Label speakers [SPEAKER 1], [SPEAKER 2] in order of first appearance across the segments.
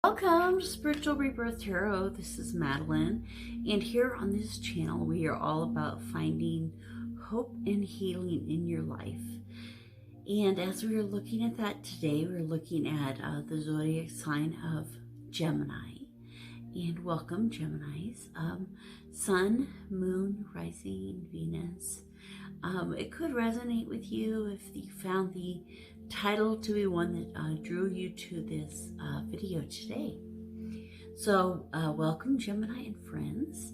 [SPEAKER 1] Welcome to Spiritual Rebirth Tarot. This is Madelyn, and here on this channel we are all about finding hope and healing in your life. And as we are looking at that today, we're looking at the zodiac sign of Gemini. And welcome, Geminis. Sun, Moon, Rising, Venus. It could resonate with you if you found the title to be one that drew you to this video today. So welcome, Gemini and friends.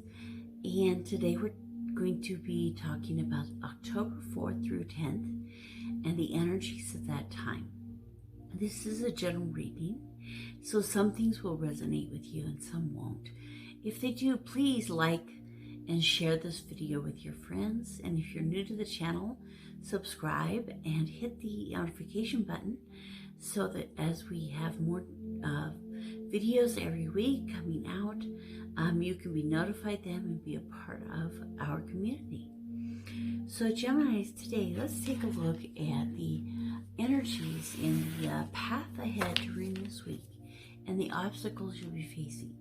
[SPEAKER 1] And today we're going to be talking about October 4th through 10th and the energies of that time. This is a general reading, so some things will resonate with you and some won't. If they do, please like and share this video with your friends. And if you're new to the channel, subscribe and hit the notification button so that as we have more videos every week coming out, you can be notified them and be a part of our community. So Geminis, today let's take a look at the energies in the path ahead during this week and the obstacles you'll be facing.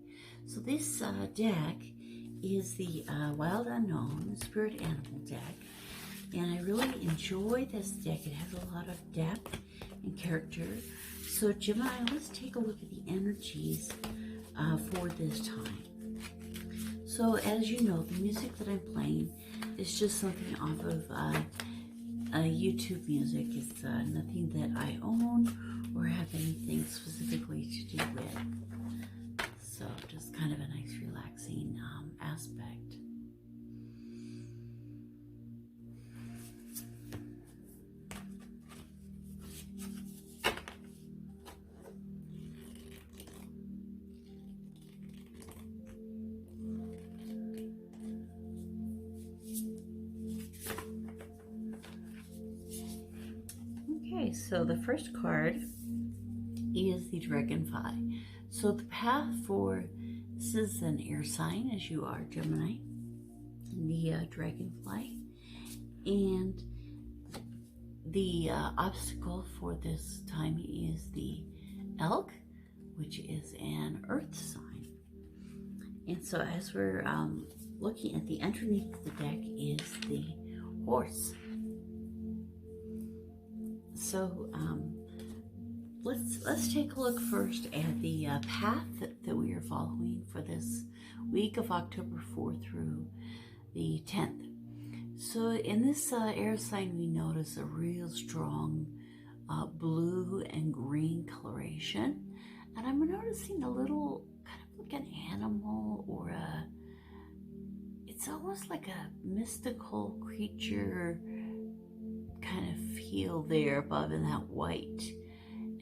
[SPEAKER 1] So this deck is the Wild Unknown Spirit Animal deck, and I really enjoy this deck. It has a lot of depth and character. So Gemini, let's take a look at the energies for this time. So as you know, the music that I'm playing is just something off of YouTube music. It's nothing that I own or have anything specifically to do with. So just kind of a nice relaxing aspect. Okay, so the first card is the Dragonfly. So the path for this is an air sign, as you are, Gemini, the Dragonfly, and the obstacle for this time is the Elk, which is an earth sign. And so as we're looking at the underneath of the deck is the Horse. So let's take a look first at the path that we are following for this week of October 4th through the 10th. So in this air sign, we notice a real strong blue and green coloration, and I'm noticing a little kind of like an animal or it's almost like a mystical creature kind of feel there above in that white.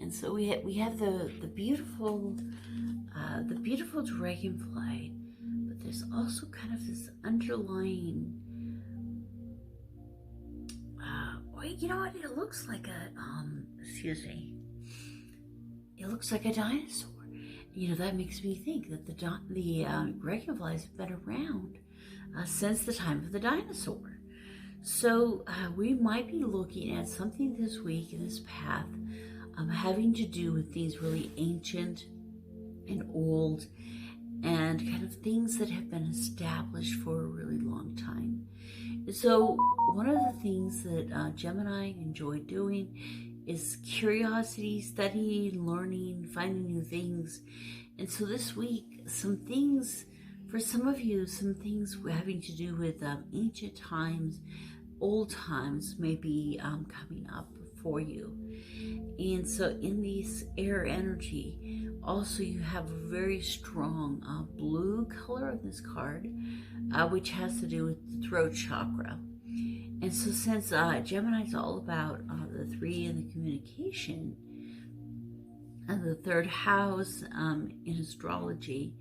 [SPEAKER 1] And so we have the beautiful dragonfly, but there's also kind of this underlying you know what, it looks like a it looks like a dinosaur. You know, that makes me think that the dragonflies have been around since the time of the dinosaur. So we might be looking at something this week in this path having to do with these really ancient and old and kind of things that have been established for a really long time. So one of the things that Gemini enjoy doing is curiosity, studying, learning, finding new things. And so this week, some things, for some of you, some things having to do with ancient times, old times may be coming up for you. And so in this air energy, also you have a very strong blue color in this card, which has to do with the throat chakra. And so since Gemini is all about the 3 and the communication, and the 3rd house in astrology,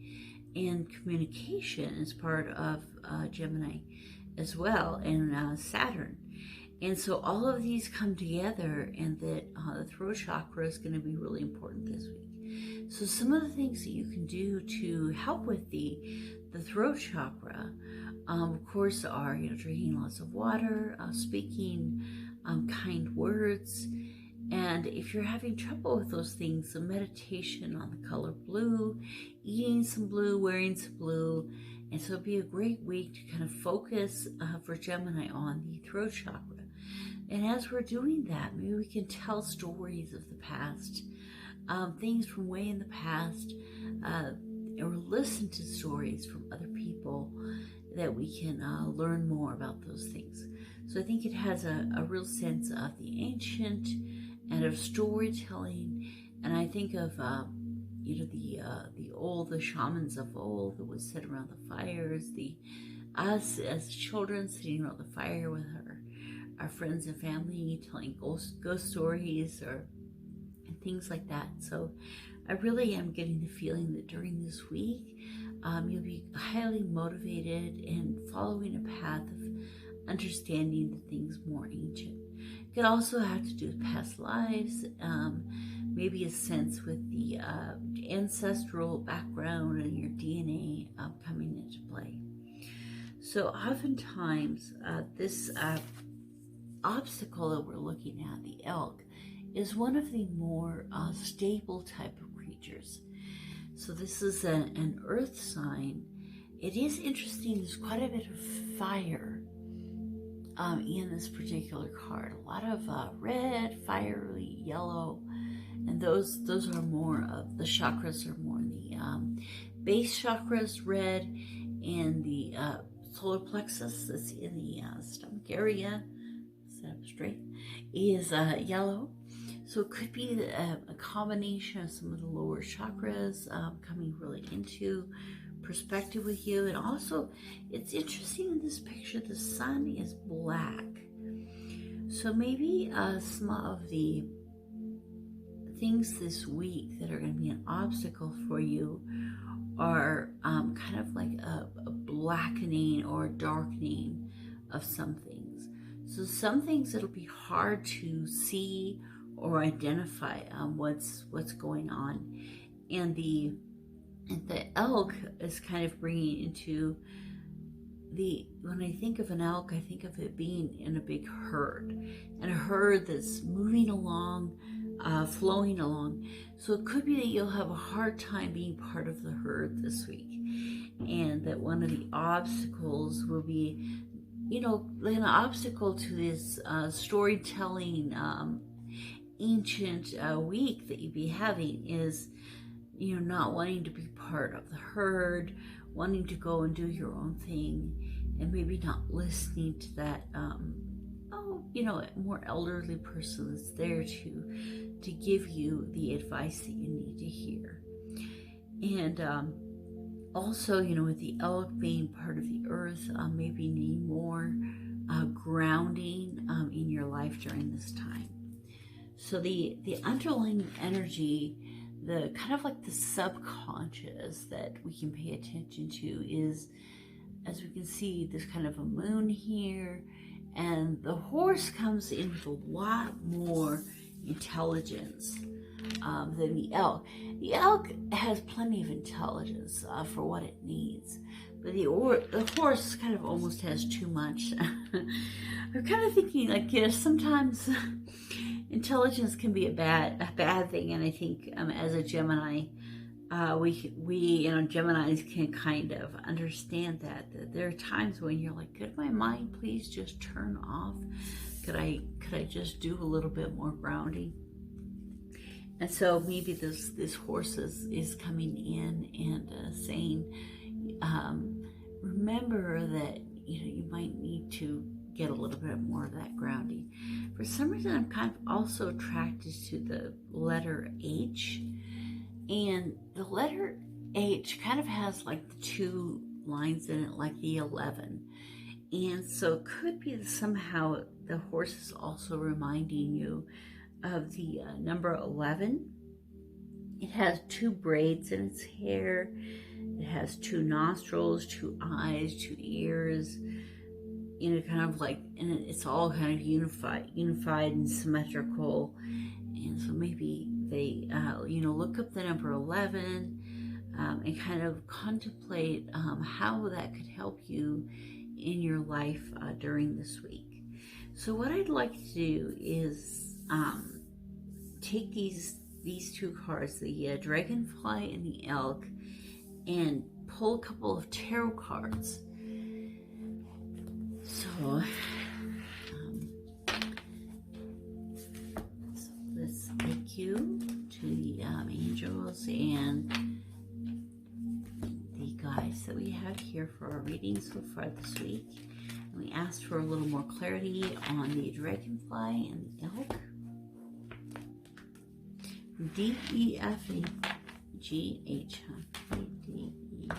[SPEAKER 1] and communication is part of Gemini as well, and Saturn. And so all of these come together, and that the throat chakra is going to be really important this week. So some of the things that you can do to help with the throat chakra, of course, are drinking lots of water, speaking kind words, And if you're having trouble with those things, a meditation on the color blue, eating some blue, wearing some blue. And so it'd be a great week to kind of focus for Gemini on the throat chakra. And as we're doing that, maybe we can tell stories of the past, things from way in the past, or listen to stories from other people that we can learn more about those things. So I think it has a real sense of the ancient and of storytelling. And I think of, the shamans of old that would sit around the fires, us as children sitting around the fire with our friends and family, telling ghost stories and things like that. So I really am getting the feeling that during this week, you'll be highly motivated and following a path of understanding the things more ancient. It could also have to do with past lives, maybe a sense with the ancestral background and your DNA coming into play. So oftentimes, this obstacle that we're looking at, the elk, is one of the more stable type of creatures. So this is an earth sign. It is interesting, there's quite a bit of fire in this particular card. A lot of red, fiery, yellow, and those are more of the chakras, are more in the base chakras, red, and the solar plexus that's in the stomach area, set up straight, is yellow. So it could be a combination of some of the lower chakras coming really into perspective with you. And also, it's interesting in this picture, the sun is black. So maybe some of the things this week that are going to be an obstacle for you are kind of like a blackening or darkening of some things. So some things it'll be hard to see or identify what's going on, and the elk is kind of bringing into when I think of an elk, I think of it being in a big herd, and a herd that's moving along, flowing along. So it could be that you'll have a hard time being part of the herd this week, and that one of the obstacles will be, an obstacle to this storytelling ancient week that you'd be having is, not wanting to be part of the herd, wanting to go and do your own thing, and maybe not listening to that, more elderly person that's there to give you the advice that you need to hear. And also, with the elk being part of the earth, maybe needing more grounding in your life during this time. So the underlying energy, the kind of like the subconscious that we can pay attention to is, as we can see, there's kind of a moon here, and the horse comes in with a lot more intelligence than the elk. The elk has plenty of intelligence for what it needs, but the horse kind of almost has too much. I'm kind of thinking, like, sometimes intelligence can be a bad thing, and I think as a Gemini, we Geminis can kind of understand that there are times when you're like, could my mind please just turn off? Could I just do a little bit more grounding? And so maybe this horse is coming in and saying, remember that you might need to get a little bit more of that grounding. For some reason, I'm kind of also attracted to the letter H, and the letter H kind of has like the 2 lines in it, like the 11. And so it could be that somehow the horse is also reminding you of the number 11. It has 2 braids in its hair. It has 2 nostrils, 2 eyes, 2 ears. Kind of like, and it's all kind of unified and symmetrical. And so maybe they, look up the number 11 and kind of contemplate how that could help you in your life during this week. So what I'd like to do is take these two cards, the Dragonfly and the Elk, and pull a couple of tarot cards. So, let's thank you to the angels and the guides that we have here for our reading so far this week. And we asked for a little more clarity on the Dragonfly and the Elk. D, E, F, and G, H. D, E. For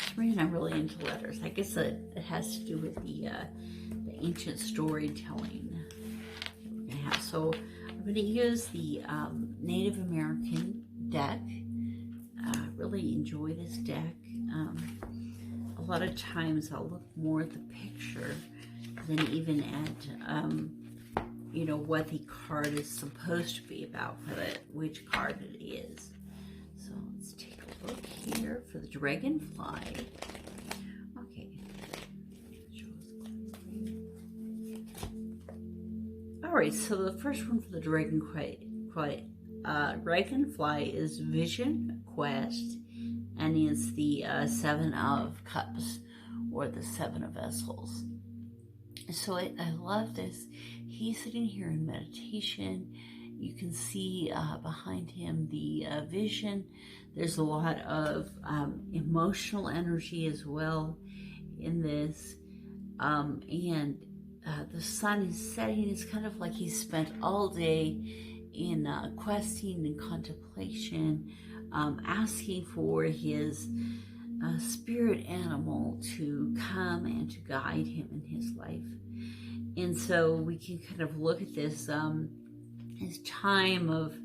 [SPEAKER 1] some reason, I'm really into letters. I guess it has to do with the ancient storytelling that we're going to have. So I'm going to use the Native American deck. Really enjoy this deck. A lot of times I'll look more at the picture than even at you know, what the card is supposed to be about for which card it is. So let's take a look here for the Dragonfly. Okay. Alright, so the first one for the Dragonfly is Vision Quest, and it's the Seven of Cups, or the Seven of Vessels. So I love this. He's sitting here in meditation. You can see behind him the vision. There's a lot of emotional energy as well in this. And the sun is setting. It's kind of like he's spent all day in questing and contemplation, asking for his spirit animal to come and to guide him in his life. And so we can kind of look at this time of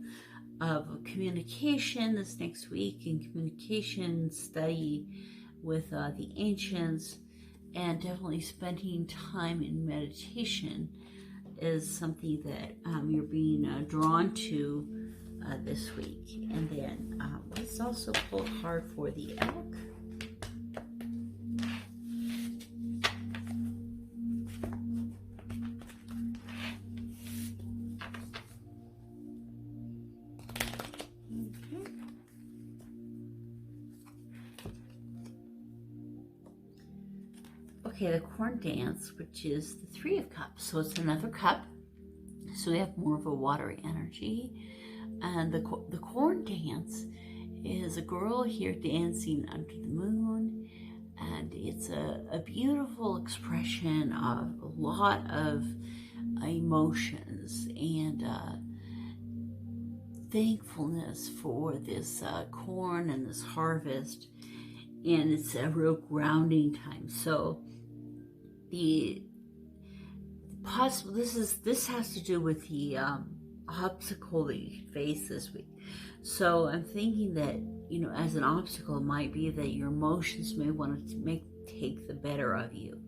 [SPEAKER 1] communication this next week, and communication study with the ancients, and definitely spending time in meditation is something that you're being drawn to this week. And then let's also pull a card for the Elk. Okay, the Corn Dance, which is the Three of Cups. So it's another cup. So we have more of a watery energy. And the Corn Dance is a girl here dancing under the moon. And it's a beautiful expression of a lot of emotions and thankfulness for this corn and this harvest. And it's a real grounding time. So this has to do with the obstacle that you face this week. So I'm thinking that, you know, as an obstacle, it might be that your emotions may want to take the better of you.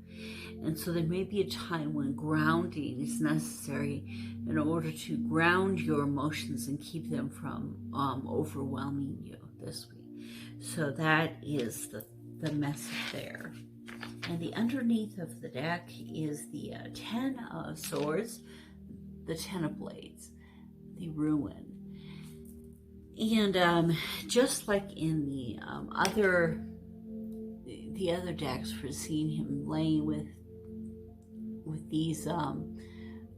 [SPEAKER 1] And so there may be a time when grounding is necessary in order to ground your emotions and keep them from overwhelming you this week. So that is the message there. And the underneath of the deck is the Ten of Swords, the Ten of Blades, the Ruin. And just like in the other decks, we're seeing him laying with these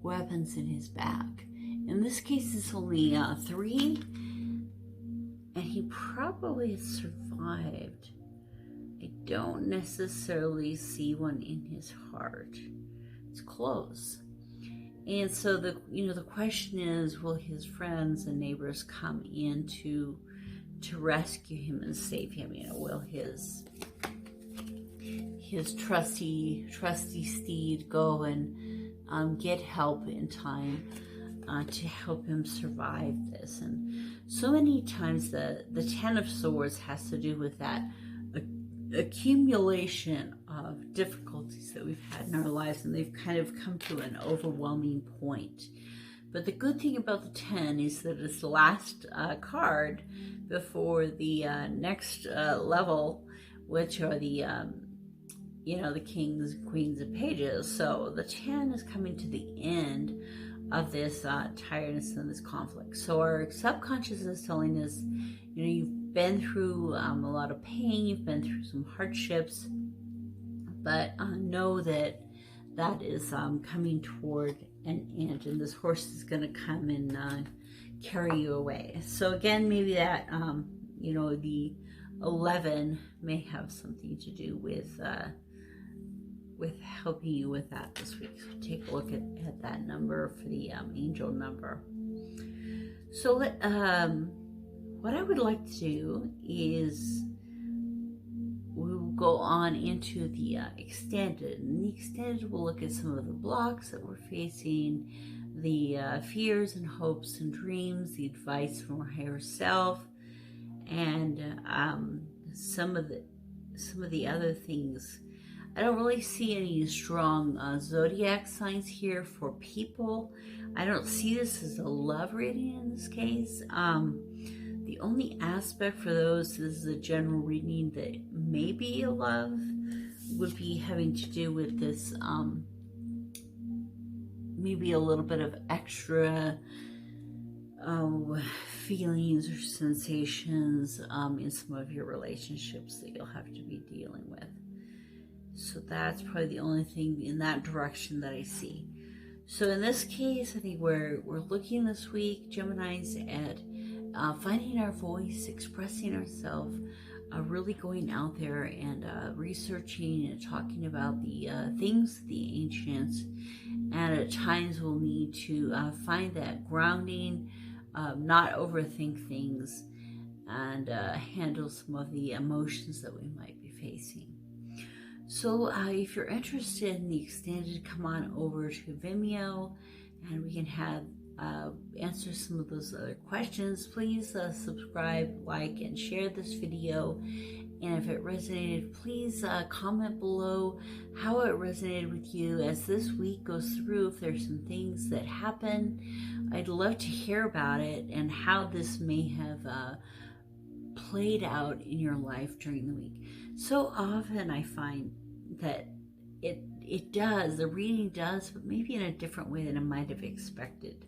[SPEAKER 1] weapons in his back. In this case, it's only 3, and he probably has survived. I don't necessarily see one in his heart. It's close. And so the question is, will his friends and neighbors come in to rescue him and save him? You know, will his trusty steed go and get help in time to help him survive this? And so many times the Ten of Swords has to do with that accumulation of difficulties that we've had in our lives, and they've kind of come to an overwhelming point. But the good thing about the 10 is that it's the last card before the next level, which are the the kings, queens, and pages. So the 10 is coming to the end of this tiredness and this conflict. So our subconscious is telling us, you know, you've been through a lot of pain, you've been through some hardships, but know that that is coming toward an end, and this horse is going to come and carry you away. So again, maybe that, you know, the 11 may have something to do with helping you with that this week. So take a look at that number for the angel number. So what I would like to do is we'll go on into the extended. And the extended will look at some of the blocks that we're facing, the fears and hopes and dreams, the advice from our higher self, and some of the other things. I don't really see any strong zodiac signs here for people. I don't see this as a love reading in this case. The only aspect for those is a general reading that may be a love would be having to do with this, maybe a little bit of extra feelings or sensations in some of your relationships that you'll have to be dealing with. So that's probably the only thing in that direction that I see. So in this case, I think we're looking this week, Geminis, at finding our voice, expressing ourselves, really going out there and researching and talking about the things, the ancients, and at times we'll need to find that grounding, not overthink things, and handle some of the emotions that we might be facing. So if you're interested in the extended, come on over to Vimeo and we can have answer some of those other questions. Please subscribe, like, and share this video. And if it resonated, please comment below how it resonated with you as this week goes through. If there's some things that happen, I'd love to hear about it and how this may have played out in your life during the week. So often I find that it does, the reading does, but maybe in a different way than I might have expected.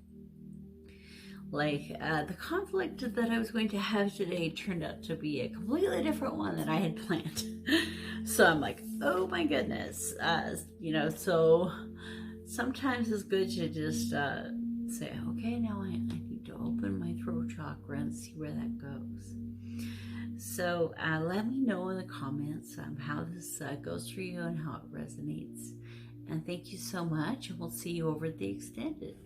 [SPEAKER 1] Like the conflict that I was going to have today turned out to be a completely different one than I had planned. So I'm like, oh my goodness. You know, so sometimes it's good to just say, okay, now I need to open my throat chakra and see where that goes. So let me know in the comments how this goes for you and how it resonates. And thank you so much, and we'll see you over at the extended.